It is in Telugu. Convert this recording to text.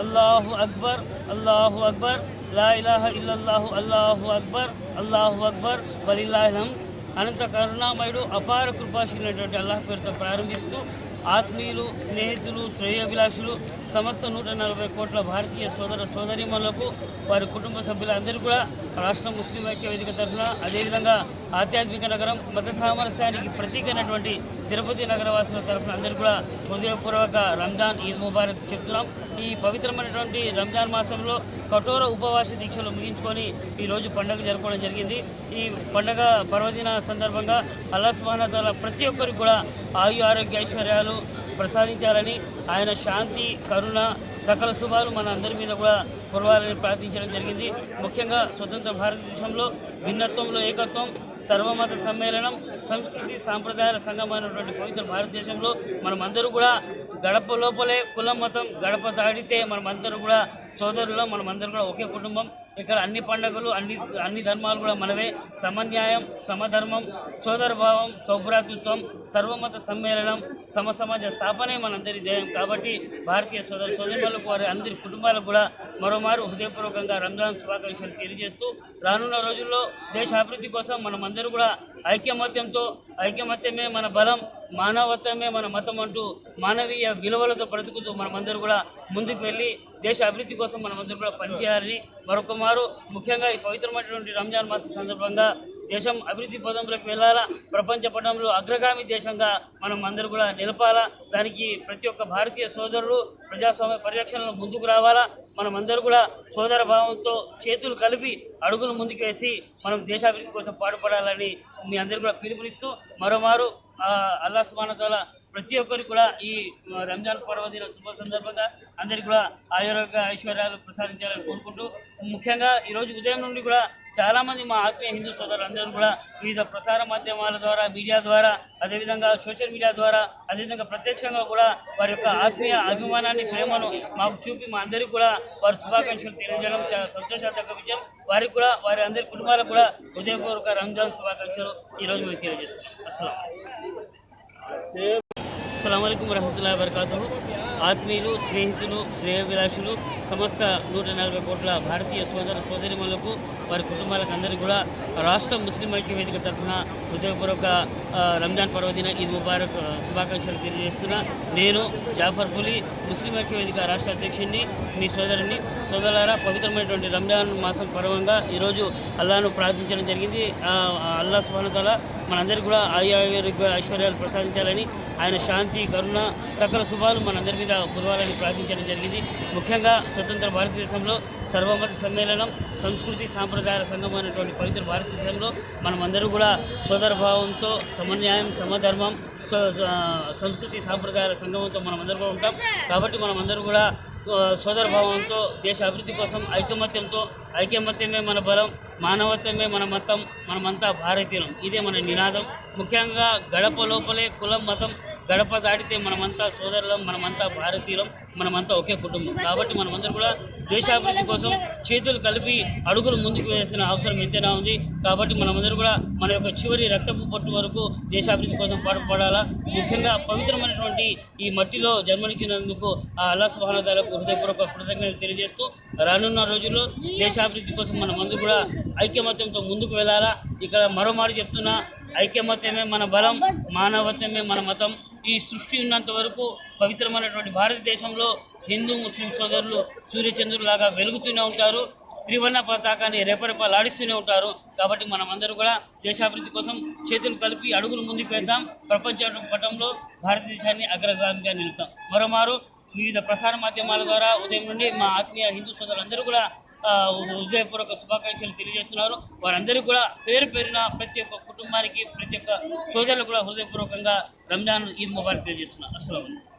అల్లాహు అక్బర్, అల్లాహు అక్బర్, లా ఇలాహ ఇల్లల్లాహు, అల్లాహు అక్బర్, అల్లాహు అక్బర్, వలిల్లాహిల్ హమ్ద్. అనంత కరుణామయుడు అపార కృపాశీలైనటువంటి అల్లాహ్ పేరుతో ప్రారంభిస్తూ ఆత్మీయులు, స్నేహితులు, శ్రేయోభిలాషులు, సమస్త 140 కోట్ల భారతీయ సోదర సోదరీమణులకు, వారి కుటుంబ సభ్యులందరూ కూడా రాష్ట్ర ముస్లిం ఐక్య వేదిక తరఫున, అదేవిధంగా ఆధ్యాత్మిక నగరం మత సామరస్యానికి ప్రతీకైనటువంటి తిరుపతి నగరవాసుల తరఫున అందరూ కూడా హృదయపూర్వక రంజాన్ ఈద్ ముబారక్ చెప్తున్నాం. ఈ పవిత్రమైనటువంటి రంజాన్ మాసంలో కఠోర ఉపవాస దీక్షలు ముగించుకొని ఈరోజు పండుగ జరుపుకోవడం జరిగింది. ఈ పండుగ పర్వదిన సందర్భంగా అల్లాహ్ సుబ్హానహు వ తఆలా ప్రతి ఒక్కరికి కూడా ఆయు ఆరోగ్య ఐశ్వర్యాలు ప్రసాదించాలని, ఆయన శాంతి, కరుణ, సకల శుభాలు మన అందరి మీద కూడా కురవాలని ప్రార్థించడం జరిగింది. ముఖ్యంగా స్వతంత్ర భారతదేశంలో భిన్నత్వంలో ఏకత్వం, సర్వమత సమ్మేళనం, సంస్కృతి సాంప్రదాయాల సంగమైనటువంటి పవిత్ర భారతదేశంలో మనమందరూ కూడా గడప లోపలే కులం మతం గడప దాడితే మనమందరూ కూడా సోదరులు, మనమందరూ కూడా ఒకే కుటుంబం. ఇక్కడ అన్ని పండుగలు, అన్ని ధర్మాలు కూడా మనవే. సమన్యాయం, సమధర్మం, సోదరభావం, సౌభ్రాతృత్వం, సర్వమత సమ్మేళనం, సమసమాజ స్థాపనే మనందరి ధ్యేయం. కాబట్టి భారతీయ సోదరులకు, వారి అందరి కుటుంబాలకు కూడా మరోమారు హృదయపూర్వకంగా రంజాన్ శుభాకాంక్షలు తెలియజేస్తూ, రానున్న రోజుల్లో దేశ అభివృద్ధి కోసం మనమందరూ కూడా ఐకమత్యమే మన బలం, మానవత్వమే మన మతం అంటూ మానవీయ విలువలతో బ్రతుకుతూ మనమందరూ కూడా ముందుకు వెళ్ళి దేశ అభివృద్ధి కోసం మనమందరూ కూడా పనిచేయాలని మరొక మారు, ముఖ్యంగా ఈ పవిత్రమైనటువంటి రంజాన్ మాసం సందర్భంగా దేశం అభివృద్ధి పదంలోకి వెళ్ళాలా, ప్రపంచ పటంలో అగ్రగామి దేశంగా మనం అందరూ కూడా నిలపాలా. దానికి ప్రతి ఒక్క భారతీయ సోదరులు ప్రజాస్వామ్య పరిరక్షణలో ముందుకు రావాలా. మనమందరూ కూడా సోదర భావంతో చేతులు కలిపి అడుగులు ముందుకు వేసి మనం దేశాభివృద్ధి కోసం పాటుపడాలని మీ అందరూ కూడా పిలుపునిస్తూ, మరోమారు అల్లాహ్ సుబ్హానహు వ తఆలా ప్రతి ఒక్కరికి కూడా ఈ రంజాన్ పర్వదిన శుభ సందర్భంగా అందరికీ కూడా ఆరోగ్య ఐశ్వర్యాలు ప్రసాదించాలని కోరుకుంటూ, ముఖ్యంగా ఈరోజు ఉదయం నుండి కూడా చాలామంది మా ఆత్మీయ హిందూ సోదరులు అందరూ కూడా వివిధ ప్రసార మాధ్యమాల ద్వారా, మీడియా ద్వారా, అదేవిధంగా సోషల్ మీడియా ద్వారా, అదేవిధంగా ప్రత్యక్షంగా కూడా వారి యొక్క ఆత్మీయ అభిమానాన్ని, ప్రేమను మాకు చూపి మా అందరికీ కూడా వారి శుభాకాంక్షలు తెలియజేయడం చాలా సంతోషాత్మక విషయం. వారికి కూడా, వారి అందరి కుటుంబాలకు కూడా హృదయపూర్వక రంజాన్ శుభాకాంక్షలు ఈరోజు మేము తెలియజేస్తున్నాం. అస్సలాము అలైకుం వరహమతుల్లాహి వబరకాతుహు. ఆత్మీయులు, స్నేహితులు, శ్రేయోభిలాషులు, సమస్త 140 కోట్ల భారతీయ సోదర సోదరిమణులకు, వారి కుటుంబాలకు అందరికీ కూడా రాష్ట్ర ముస్లిం ఐక్య వేదిక తరఫున హృదయపూర్వక రంజాన్ పర్వదిన ఈద్ ముబారక్ శుభాకాంక్షలు తెలియజేస్తున్నా. నేను జాఫర్ పులి, ముస్లిం ఐక్య వేదిక రాష్ట్ర అధ్యక్షుడిని, మీ సోదరుని. సోదరులారా, పవిత్రమైనటువంటి రంజాన్ మాసం పర్వంగా ఈరోజు అల్లాహ్ను ప్రార్థించడం జరిగింది. అల్లాహ్ సుబ్హానహు వ తఆలా మనందరికీ కూడా ఆరోగ్య ఐశ్వర్యాలు ప్రసాదించాలని, ఆయన శాంతి, కరుణ, సకల శుభాలు మనందరి మీద కురవాలని ప్రార్థించడం జరిగింది. ముఖ్యంగా స్వతంత్ర భారతదేశంలో సర్వమత సమ్మేళనం, సంస్కృతి సాంప్రదాయాల సంగమైనటువంటి పవిత్ర భారతదేశంలో మనమందరూ కూడా సోదరభావంతో, సమన్యాయం, సమధర్మం, సంస్కృతి సాంప్రదాయాల సంగమంతో మనమందరూ కూడా ఉంటాం. కాబట్టి మనమందరూ కూడా సోదరభావంతో దేశ అభివృద్ధి కోసం ఐకమత్యమే మన బలం, మానవత్వమే మన మతం, మనమంతా భారతీయులం, ఇదే మన నినాదం. ముఖ్యంగా గడప లోపలే కులం మతం గడప దాటితే మనమంతా సోదరులం, మనమంతా భారతీయులం, మనమంతా ఒకే కుటుంబం. కాబట్టి మనమందరూ కూడా దేశాభివృద్ధి కోసం చేతులు కలిపి అడుగులు ముందుకు వేయాల్సిన అవసరం ఎంతైనా ఉంది. కాబట్టి మనమందరూ కూడా మన యొక్క చివరి రక్తపు పట్టు వరకు దేశాభివృద్ధి కోసం పాటుపడాలా. ముఖ్యంగా పవిత్రమైనటువంటి ఈ మట్టిలో జన్మనిచ్చినందుకు ఆ అల్లాహ్ సుబ్హానహు వ తఆలాకు హృదయపూర్వక కృతజ్ఞతలు తెలియజేస్తూ, రానున్న రోజుల్లో దేశాభివృద్ధి కోసం మనమందరూ కూడా ఐకమత్యంతో ముందుకు వెళ్ళాలా. ఇక్కడ మరోమారు చెప్తున్నా, ఐకమత్యమే మన బలం, మానవత్వమే మన మతం. ఈ సృష్టి ఉన్నంత వరకు పవిత్రమైనటువంటి భారతదేశంలో హిందూ ముస్లిం సోదరులు సూర్యచంద్రులాగా వెలుగుతూనే ఉంటారు, త్రివర్ణ పతాకాన్ని రెపరెపలాడిస్తూనే ఉంటారు. కాబట్టి మనమందరూ కూడా దేశాభివృద్ధి కోసం చేతులు కలిపి అడుగులు ముందుకు వేద్దాం. ప్రపంచ పటంలో భారతదేశాన్ని అగ్రగామిగా నిలుపుతాం. మరోమారు వివిధ ప్రసార మాధ్యమాల ద్వారా ఉదయం నుండి మా ఆత్మీయ హిందూ సోదరులందరూ కూడా హృదయపూర్వక శుభాకాంక్షలు తెలియజేస్తున్నారు. వారందరికీ కూడా పేరు పేరున ప్రతి ఒక్క కుటుంబానికి, ప్రతి ఒక్క సోదరులు కూడా హృదయపూర్వకంగా రంజాన్ ఈద్ ముబారక్ తెలియజేస్తున్నారు. అస్సలాము అలైకుం.